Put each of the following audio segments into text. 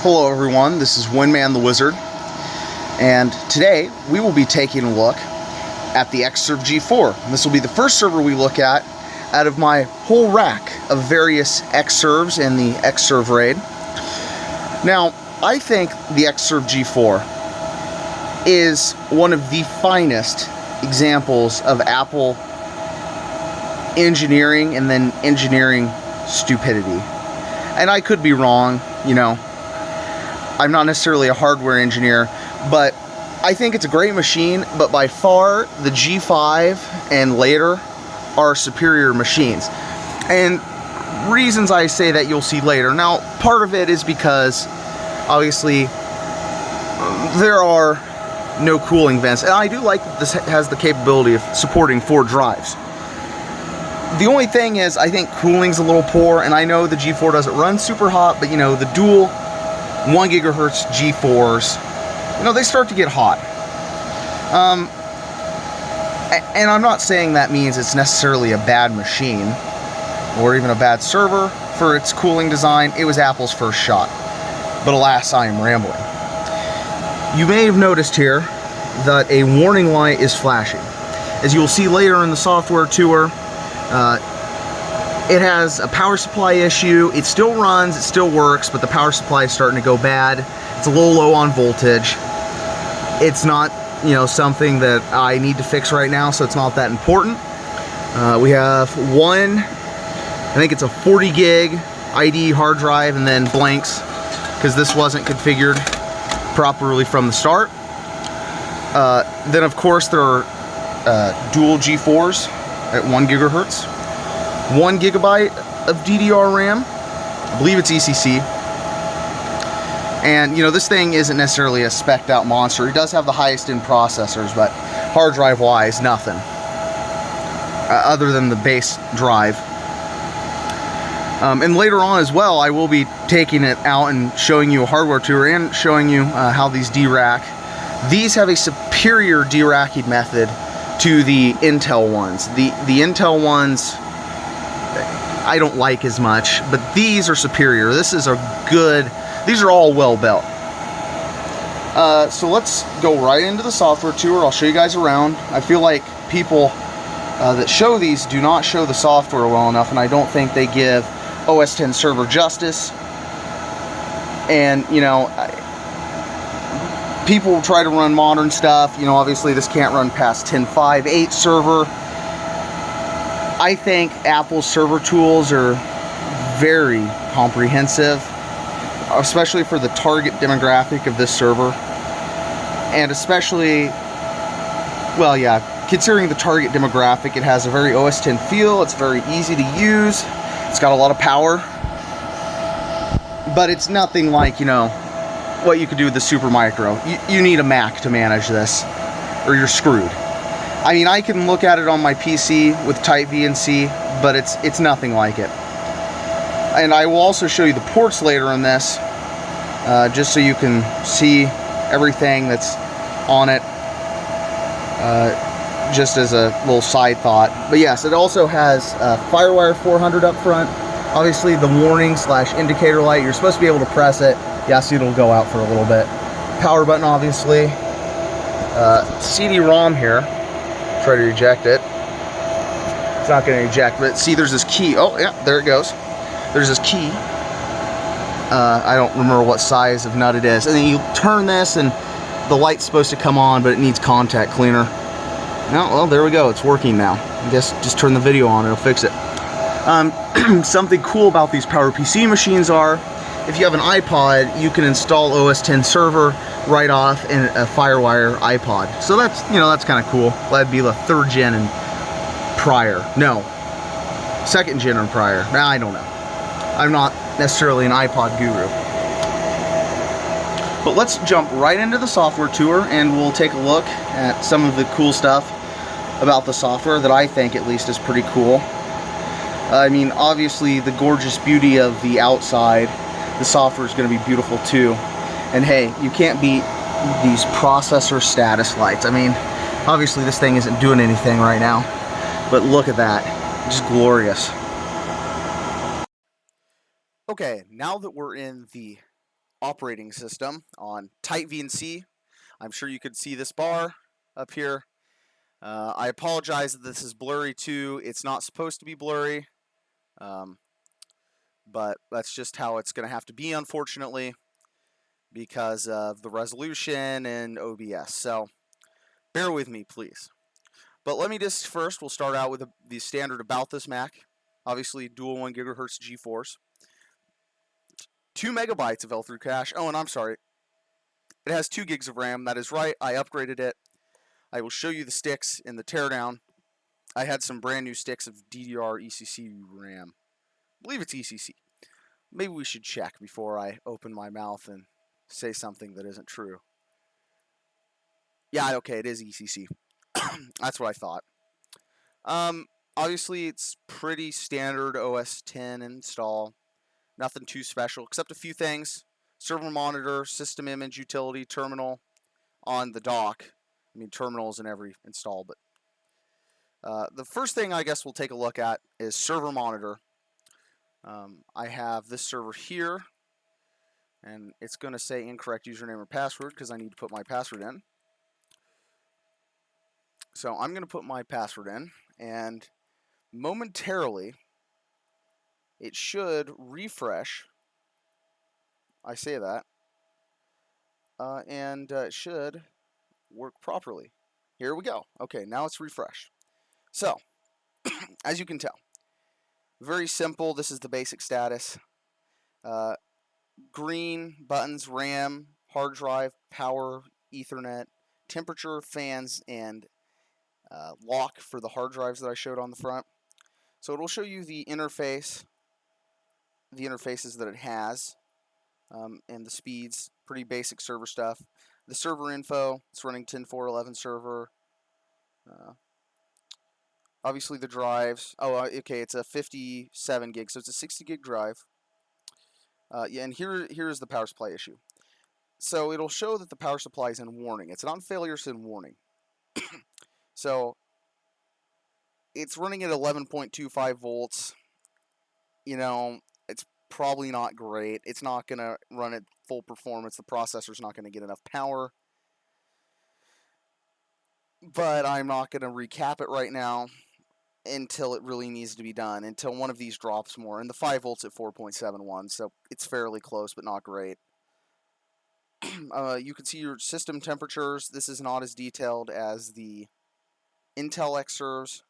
Hello everyone, this is Windman the Wizard, and today we will be taking a look at the Xserve G4. This will be the first server we look at out of my whole rack of various Xserves in the Xserve raid. Now, I think the Xserve G4 is one of the finest examples of Apple engineering and then engineering stupidity. And I could be wrong, you know. I'm not necessarily a hardware engineer, but I think it's a great machine, but by far the G5 and later are superior machines. And reasons I say that you'll see later. Now, part of it is because obviously there are no cooling vents, and I do like that this has the capability of supporting 4 drives. The only thing is, I think cooling's a little poor, and I know the G4 doesn't run super hot, but you know, the dual 1 gigahertz G4s, you know, they start to get hot. And I'm not saying that means it's necessarily a bad machine or even a bad server for its cooling design. It was Apple's first shot. But alas, I am rambling. You may have noticed here that a warning light is flashing. As you will see later in the software tour, it has a power supply issue. It still runs, it still works, but the power supply is starting to go bad. It's a little low on voltage. It's not, you know, something that I need to fix right now, so it's not that important. We have one, I think it's a 40 gig ID hard drive, and then blanks, because this wasn't configured properly from the start. Then of course there are dual G4s at 1 gigahertz. 1 gigabyte of DDR RAM, I believe it's ECC, and you know, this thing isn't necessarily a spec'd out monster. It does have the highest end processors, but hard drive wise, nothing other than the base drive. And later on as well, I will be taking it out and showing you a hardware tour and showing you how these D-rack. These have a superior D-racking method to the Intel ones. The Intel ones I don't like as much, but these are superior. This is a good, these are all well built. So let's go right into the software tour. I'll show you guys around. I feel like people that show these do not show the software well enough, and I don't think they give OS X server justice. And you know, people will try to run modern stuff. You know, obviously this can't run past 10.5.8 server. I think Apple's server tools are very comprehensive, especially for the target demographic of this server. And especially, well, yeah, considering the target demographic, it has a very OS X feel. It's very easy to use. It's got a lot of power. But it's nothing like, you know, what you could do with the Supermicro. You need a Mac to manage this, or you're screwed. I mean, I can look at it on my PC with Type V and C, but it's nothing like it. And I will also show you the ports later in this, just so you can see everything that's on it, just as a little side thought. But yes, it also has Firewire 400 up front. Obviously, the warning / indicator light, you're supposed to be able to press it. Yes, it'll go out for a little bit. Power button, obviously. CD-ROM here. Try to eject it. It's not going to eject, but see, there's this key. Oh yeah, there it goes. There's this key. I don't remember what size of nut it is. And then you turn this and the light's supposed to come on, but it needs contact cleaner. No, well, there we go. It's working now. I guess just turn the video on, it'll fix it. Something cool about these PowerPC machines are, if you have an iPod, you can install OS X server right off in a Firewire iPod. So that's, you know, that's kind of cool. That'd be the 3rd gen and prior. No, 2nd gen and prior. Nah, I don't know. I'm not necessarily an iPod guru. But let's jump right into the software tour, and we'll take a look at some of the cool stuff about the software that I think at least is pretty cool. I mean, obviously the gorgeous beauty of the outside, the software is going to be beautiful too. And hey, you can't beat these processor status lights. I mean, obviously this thing isn't doing anything right now, but look at that. Just glorious. Okay, now that we're in the operating system on tight VNC. I'm sure you could see this bar up here. I apologize that this is blurry too. It's not supposed to be blurry, but that's just how it's going to have to be, unfortunately, because of the resolution and OBS. So bear with me, please. But let me just first, we'll start out with the standard about this Mac. Obviously, dual 1 gigahertz GeForce. 2 megabytes of L3 cache. Oh, and I'm sorry. It has 2 gigs of RAM. That is right. I upgraded it. I will show you the sticks in the teardown. I had some brand new sticks of DDR ECC RAM. I believe it's ECC. Maybe we should check before I open my mouth and say something that isn't true. Yeah, okay, it is ECC. That's what I thought. Obviously, it's pretty standard OS 10 install. Nothing too special, except a few things. Server monitor, system image, utility, terminal on the dock. I mean, terminals in every install, but the first thing I guess we'll take a look at is server monitor. I have this server here, and it's going to say incorrect username or password because I need to put my password in. So I'm going to put my password in, and momentarily it should refresh. I say that, and it should work properly. Here we go. Okay, now it's refreshed. So, as you can tell, very simple. This is the basic status. Green buttons, RAM, hard drive, power, Ethernet, temperature, fans, and lock for the hard drives that I showed on the front. So it will show you the interface, the interfaces that it has, and the speeds. Pretty basic server stuff. The server info, it's running 10.4.11 server. Obviously the drives. Oh, okay, it's a 57 gig, so it's a 60 gig drive. Yeah, and here is the power supply issue. So it'll show that the power supply is in warning. It's not failure, it's in warning. So it's running at 11.25 volts. You know, it's probably not great. It's not going to run at full performance. The processor's not going to get enough power. But I'm not going to recap it right now until it really needs to be done, until one of these drops more. And the 5 volts at 4.71, so it's fairly close, but not great. You can see your system temperatures. This is not as detailed as the Intel Xserves.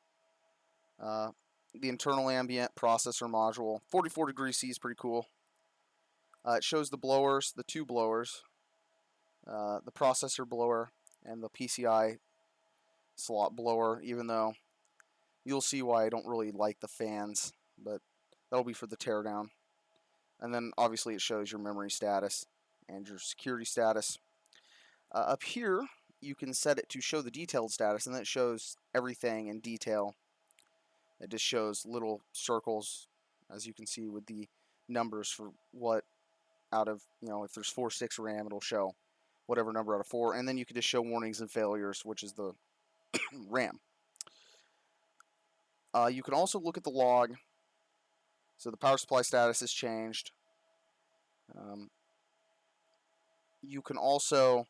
The internal ambient processor module. 44 degrees C is pretty cool. It shows the blowers, the 2 blowers, the processor blower, and the PCI slot blower, even though you'll see why I don't really like the fans, but that'll be for the teardown. And then obviously it shows your memory status and your security status. Up here, you can set it to show the detailed status, and then it shows everything in detail. It just shows little circles, as you can see, with the numbers for what out of, if there's 4 sticks of RAM, it'll show whatever number out of 4. And then you can just show warnings and failures, which is the RAM. You can also look at the log. So the power supply status has changed. You can also,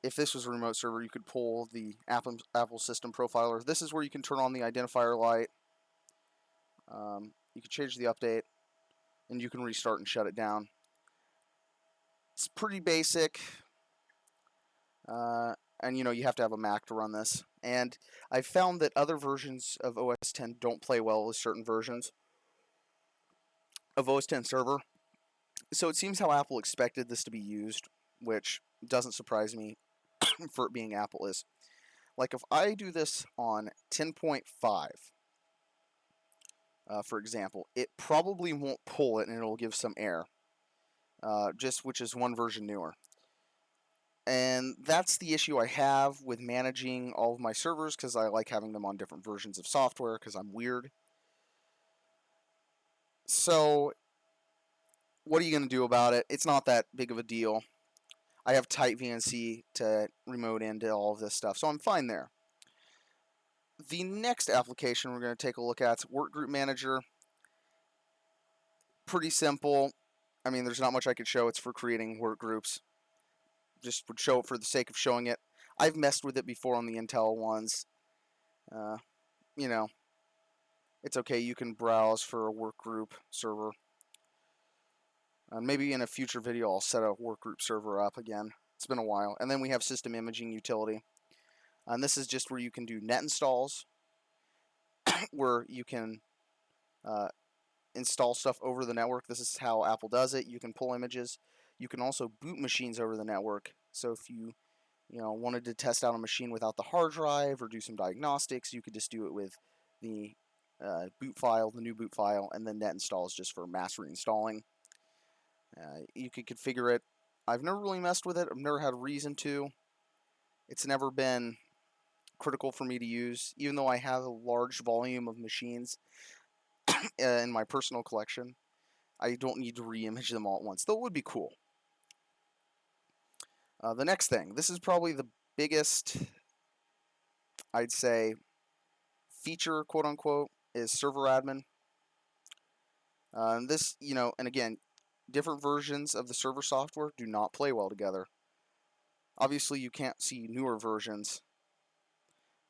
if this was a remote server, you could pull the Apple System Profiler. This is where you can turn on the identifier light. You can change the update, and you can restart and shut it down. It's pretty basic, and you have to have a Mac to run this. And I found that other versions of OS 10 don't play well with certain versions of OS 10 server. So it seems how Apple expected this to be used, which doesn't surprise me for it being Apple is. Like if I do this on 10.5, for example, it probably won't pull it and it'll give some error, which is one version newer. And that's the issue I have with managing all of my servers, because I like having them on different versions of software, because I'm weird. So what are you going to do about it? It's not that big of a deal. I have tight VNC to remote into all of this stuff, so I'm fine there. The next application we're going to take a look at is Workgroup Manager. Pretty simple. I mean, there's not much I could show. It's for creating work groups. Just would show it for the sake of showing it. I've messed with it before on the Intel ones. You know, it's okay. You can browse for a work group server. Maybe in a future video I'll set a work group server up again. It's been a while. And then we have system imaging utility. And this is just where you can do net installs, where you can install stuff over the network. This is how Apple does it. You can pull images. You can also boot machines over the network. So if you wanted to test out a machine without the hard drive or do some diagnostics, you could just do it with the boot file, the new boot file, and then net installs just for mass reinstalling. You could configure it. I've never really messed with it. I've never had a reason to. It's never been critical for me to use, even though I have a large volume of machines in my personal collection. I don't need to re-image them all at once, though it would be cool. The next thing, this is probably the biggest, I'd say, feature, quote unquote, is server admin. This, and again, different versions of the server software do not play well together. Obviously, you can't see newer versions,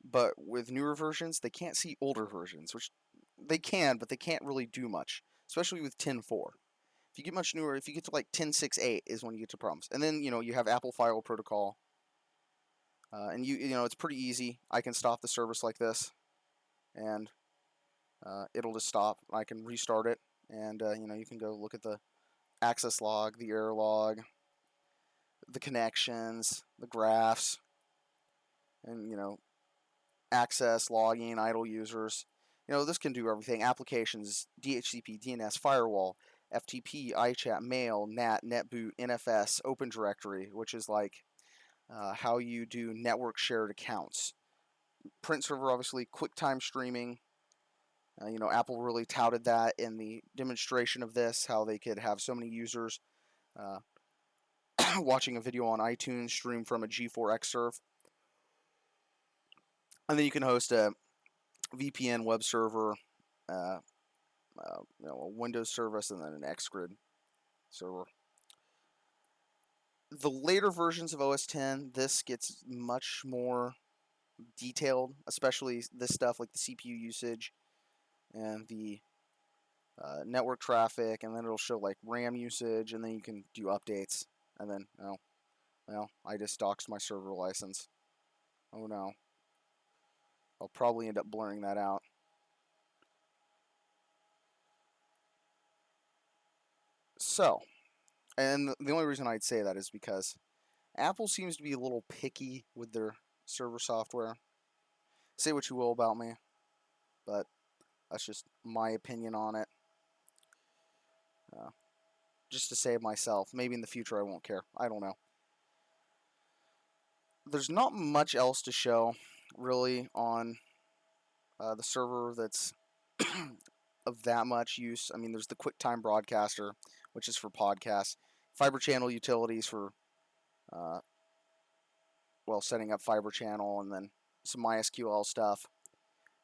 but with newer versions, they can't see older versions, which they can, but they can't really do much, especially with 10.4. If you get much newer, if you get to like 10.6.8 is when you get to problems. And then, you have Apple Firewall Protocol. And it's pretty easy. I can stop the service like this, and it'll just stop. I can restart it, and you can go look at the access log, the error log, the connections, the graphs, and access, logging, idle users. This can do everything. Applications, DHCP, DNS, firewall, FTP, iChat, mail, NAT, NetBoot, NFS, Open Directory, which is like how you do network shared accounts. Print server, obviously, QuickTime streaming. Apple really touted that in the demonstration of this, how they could have so many users watching a video on iTunes stream from a G4 Xserve. And then you can host a VPN web server, a Windows service, and then an Xgrid server. The later versions of OS X, this gets much more detailed, especially this stuff like the CPU usage and the network traffic, and then it'll show like RAM usage, and then you can do updates. And then, I just doxed my server license. Oh no. I'll probably end up blurring that out. So, and the only reason I'd say that is because Apple seems to be a little picky with their server software. Say what you will about me, but that's just my opinion on it. Just to save myself. Maybe in the future I won't care. I don't know. There's not much else to show, really, on the server that's of that much use. I mean, there's the QuickTime Broadcaster, which is for podcasts. Fiber channel utilities for, setting up fiber channel, and then some MySQL stuff.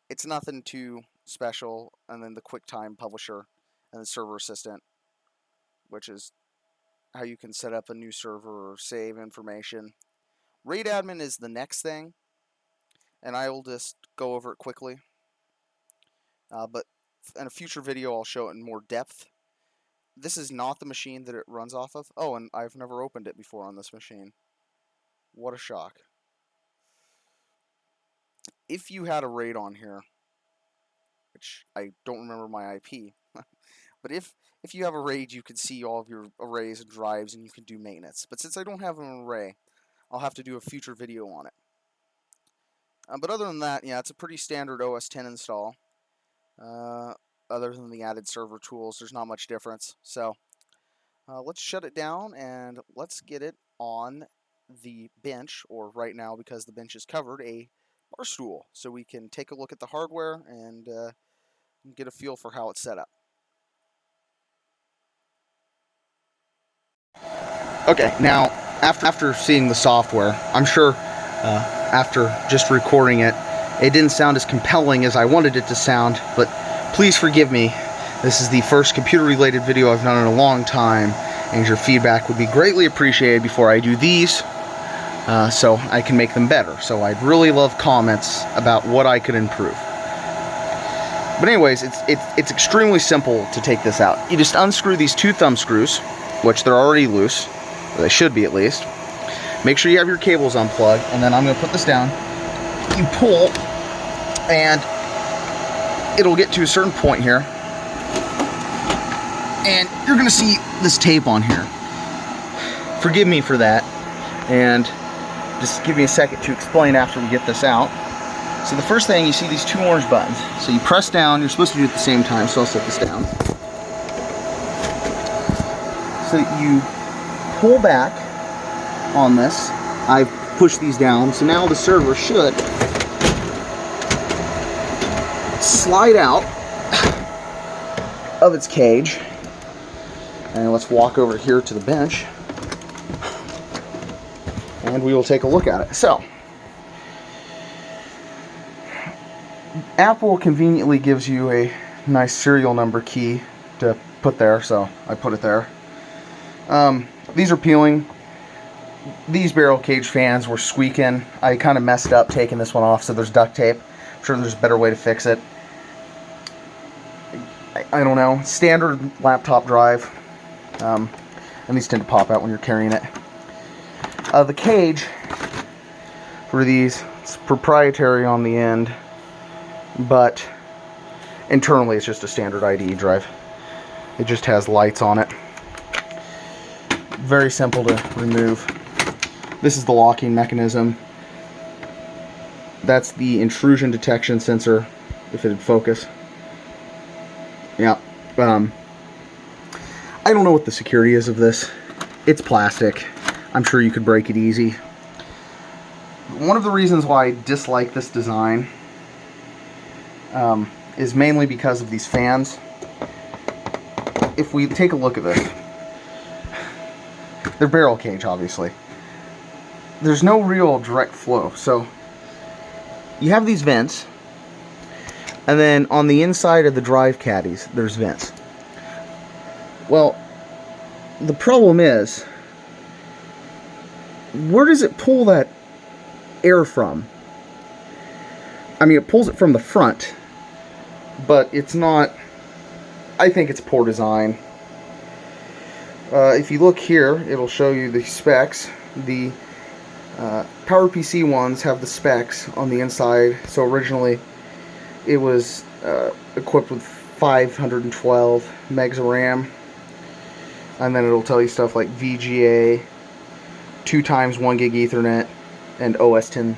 It's nothing too special. And then the QuickTime Publisher and the Server Assistant, which is how you can set up a new server or save information. RAID admin is the next thing, and I will just go over it quickly. But in a future video, I'll show it in more depth. This is not the machine that it runs off of. Oh, and I've never opened it before on this machine. What a shock. If you had a RAID on here, which I don't remember my IP, but if you have a RAID, you can see all of your arrays and drives, and you can do maintenance. But since I don't have an array, I'll have to do a future video on it. But other than that, yeah, it's a pretty standard OS X install. Other than the added server tools, there's not much difference. So let's shut it down, and let's get it on the bench, or right now, because the bench is covered, a bar stool, so we can take a look at the hardware and get a feel for how it's set up. Okay, now after seeing the software, I'm sure after just recording it, it didn't sound as compelling as I wanted it to sound, but please forgive me. This is the first computer-related video I've done in a long time, and your feedback would be greatly appreciated before I do these, so I can make them better. So I'd really love comments about what I could improve. But anyways, it's extremely simple to take this out. You just unscrew these 2 thumb screws, which they're already loose, or they should be at least. Make sure you have your cables unplugged, and then I'm going to put this down. You pull, and it'll get to a certain point here, and you're going to see this tape on here. Forgive me for that, and just give me a second to explain after we get this out. So the first thing, you see these 2 orange buttons. So you press down, you're supposed to do it at the same time, so I'll set this down. So you pull back on this. I've pushed these down, so now the server should slide out of its cage. And let's walk over here to the bench, and we will take a look at it. So, Apple conveniently gives you a nice serial number key to put there, so I put it there. These are peeling. These barrel cage fans were squeaking. I kind of messed up taking this one off, so there's duct tape. I'm sure there's a better way to fix it. I don't know. Standard laptop drive. And these tend to pop out when you're carrying it. The cage for these, it's proprietary on the end, but internally it's just a standard IDE drive. It just has lights on it. Very simple to remove. This is the locking mechanism. That's the intrusion detection sensor, if it'd focus. Yeah. I don't know what the security is of this. It's plastic. I'm sure you could break it easy. One of the reasons why I dislike this design is mainly because of these fans. If we take a look at this, they're barrel cage, obviously. There's no real direct flow. So you have these vents, and then on the inside of the drive caddies, there's vents. Well, the problem is, where does it pull that air from? I mean, it pulls it from the front, but it's not, I think it's poor design. If you look here, it'll show you the specs. The PowerPC ones have the specs on the inside. So originally it was equipped with 512 megs of RAM, and then it'll tell you stuff like VGA, 2 times 1 gig Ethernet, and OS 10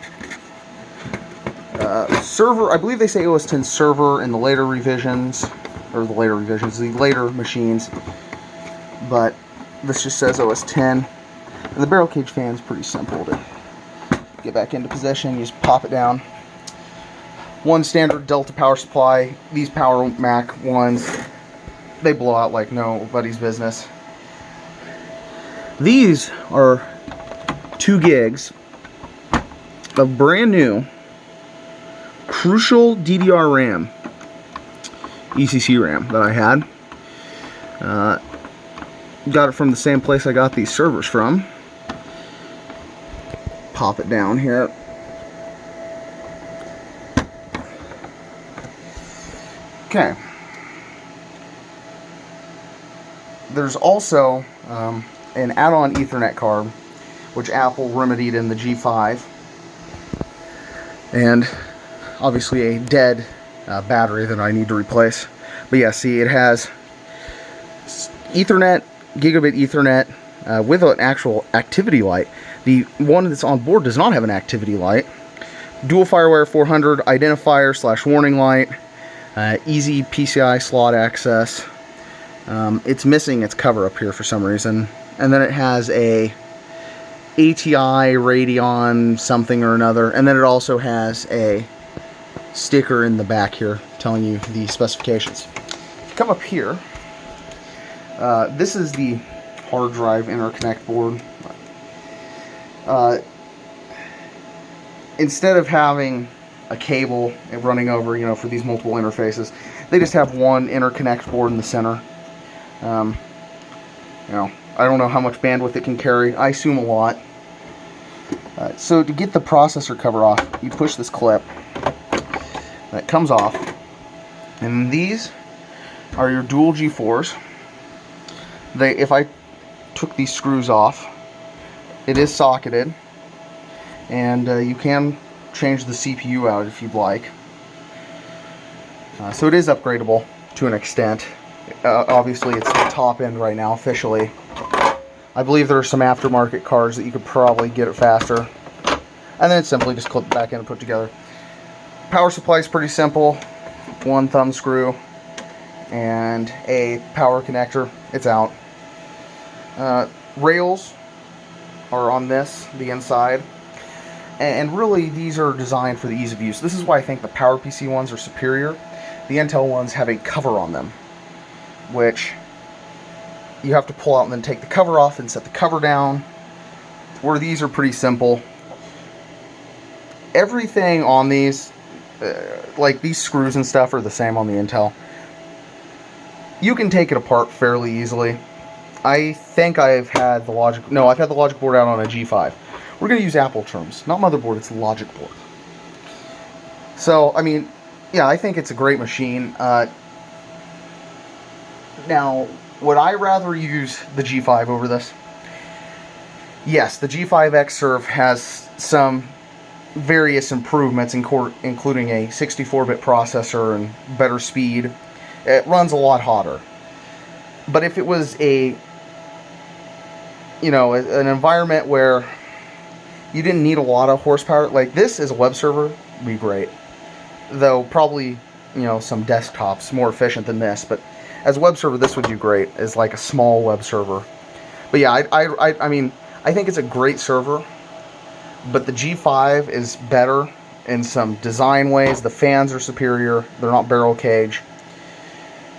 server. I believe they say OS 10 server in the later revisions, or the later machines, but this just says OS 10. And the barrel cage fan is pretty simple to get back into position. You just pop it down. One standard Delta power supply. These Power Mac ones, they blow out like nobody's business. These are 2 gigs of brand new Crucial DDR RAM, ECC RAM that I had. Got it from the same place I got these servers from. Pop it down here. Okay. There's also an add-on Ethernet card, which Apple remedied in the G5, and obviously a dead battery that I need to replace. But yeah, see, it has Ethernet, gigabit Ethernet, with an actual activity light. The one that's on board does not have an activity light. Dual Firewire 400 identifier / warning light, easy PCI slot access. It's missing its cover up here for some reason. And then it has a ATI Radeon something or another. And then it also has a sticker in the back here telling you the specifications. Come up here. This is the hard drive interconnect board. Instead of having a cable running over, for these multiple interfaces, They just have one interconnect board in the center. You know, I don't know how much bandwidth it can carry. I assume a lot. So to get the processor cover off, you push this clip. That comes off. And these are your dual G4s. If I took these screws off, it is socketed. And you can change the CPU out if you'd like. So it is upgradable to an extent. Obviously it's the top end right now officially. I believe there are some aftermarket cards that you could probably get it faster. And then simply just clip it back in and put together. Power supply is pretty simple. One thumb screw and a power connector. It's out. Rails are on this, the inside. And really these are designed for the ease of use. This is why I think the PowerPC ones are superior. The Intel ones have a cover on them, which you have to pull out and then take the cover off and set the cover down. Where these are pretty simple. Everything on these, like these screws and stuff, are the same on the Intel. You can take it apart fairly easily. I think I've had the logic board out on a G5. We're going to use Apple terms. Not motherboard, it's logic board. So, I mean, yeah, I think it's a great machine. Now, would I rather use the G5 over this? Yes, the G5 Xserve has some various improvements, including a 64-bit processor and better speed. It runs a lot hotter. But if it was an environment where you didn't need a lot of horsepower, like this as a web server, would be great. Though probably, some desktops more efficient than this, but as a web server, this would do great as like a small web server. But yeah, I mean, I think it's a great server, but the G5 is better in some design ways. The fans are superior. They're not barrel cage.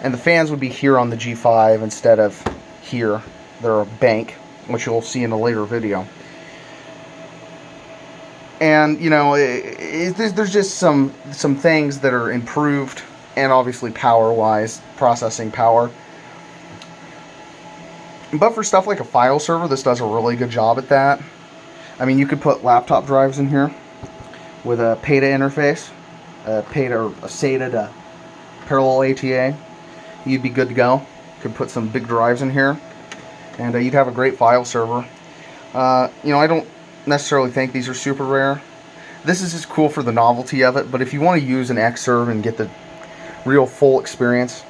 And the fans would be here on the G5 instead of here. They're a bank, which you'll see in a later video. And, there's just some things that are improved, and obviously power-wise, processing power. But for stuff like a file server, this does a really good job at that. I mean, you could put laptop drives in here with a PATA interface, a SATA to parallel ATA. You'd be good to go. You could put some big drives in here, and you'd have a great file server. I don't necessarily think these are super rare. This is just cool for the novelty of it, but if you want to use an Xserve and get the real full experience,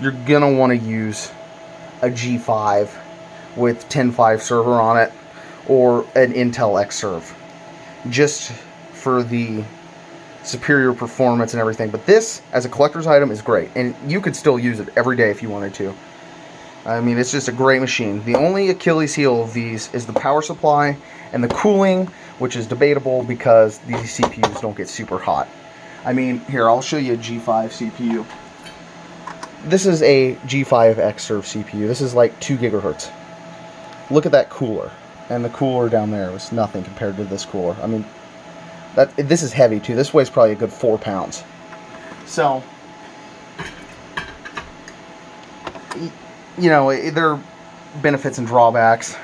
you're gonna want to use a G5 with 10.5 server on it, or an Intel Xserve, just for the superior performance and everything. But this, as a collector's item, is great, and you could still use it every day if you wanted to. I mean, it's just a great machine. The only Achilles heel of these is the power supply and the cooling, which is debatable because these CPUs don't get super hot. I mean, here, I'll show you a G5 CPU. This is a G5 Xserve CPU. This is like 2 gigahertz. Look at that cooler. And the cooler down there was nothing compared to this cooler. I mean, this is heavy too. This weighs probably a good 4 pounds. So, there are benefits and drawbacks.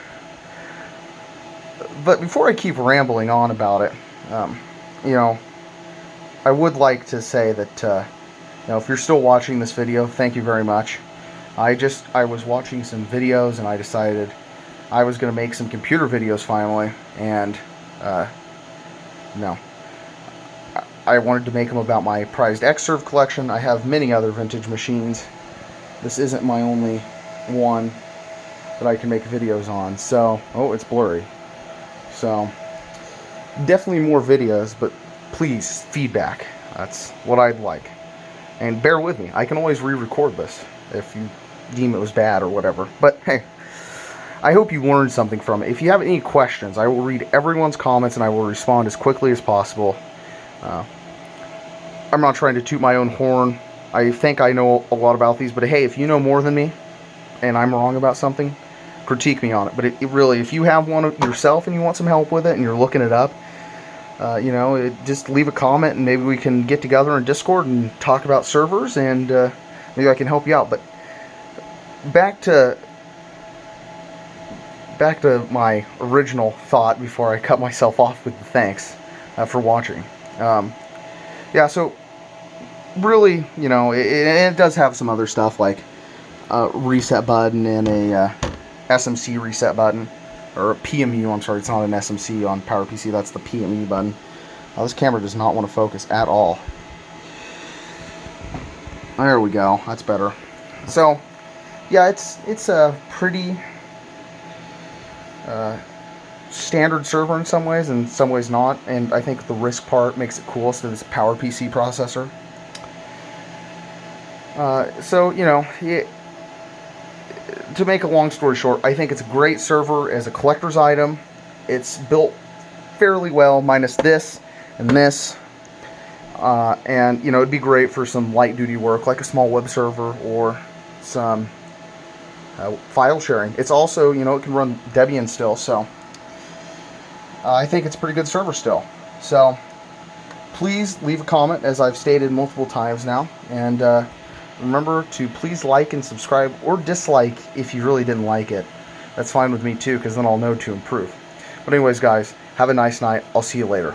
But before I keep rambling on about it, I would like to say that, if you're still watching this video, thank you very much. I was watching some videos and I decided I was going to make some computer videos finally, and, I wanted to make them about my prized Xserve collection. I have many other vintage machines. This isn't my only one that I can make videos on, so, oh, it's blurry. So, definitely more videos, but please, feedback. That's what I'd like. And bear with me. I can always re-record this if you deem it was bad or whatever. But, hey, I hope you learned something from it. If you have any questions, I will read everyone's comments and I will respond as quickly as possible. I'm not trying to toot my own horn. I think I know a lot about these, but hey, if you know more than me and I'm wrong about something, critique me on it. But it really, if you have one yourself and you want some help with it and you're looking it up, just leave a comment and maybe we can get together in Discord and talk about servers, and maybe I can help you out. But back to my original thought before I cut myself off with the thanks for watching. So really, it does have some other stuff like a reset button and a SMC reset button, or a PMU, I'm sorry, it's not an SMC on PowerPC, that's the PMU button. This camera does not want to focus at all. There we go, that's better. So, yeah, it's a pretty standard server in some ways, and in some ways not, and I think the RISC part makes it cool, so this PowerPC processor. To make a long story short, I think it's a great server as a collector's item. It's built fairly well, minus this and this. And it'd be great for some light duty work, like a small web server or some file sharing. It's also, it can run Debian still, so I think it's a pretty good server still. So please leave a comment, as I've stated multiple times now, and remember to please like and subscribe, or dislike if you really didn't like it. That's fine with me too, because then I'll know to improve. But anyways, guys, have a nice night. I'll see you later.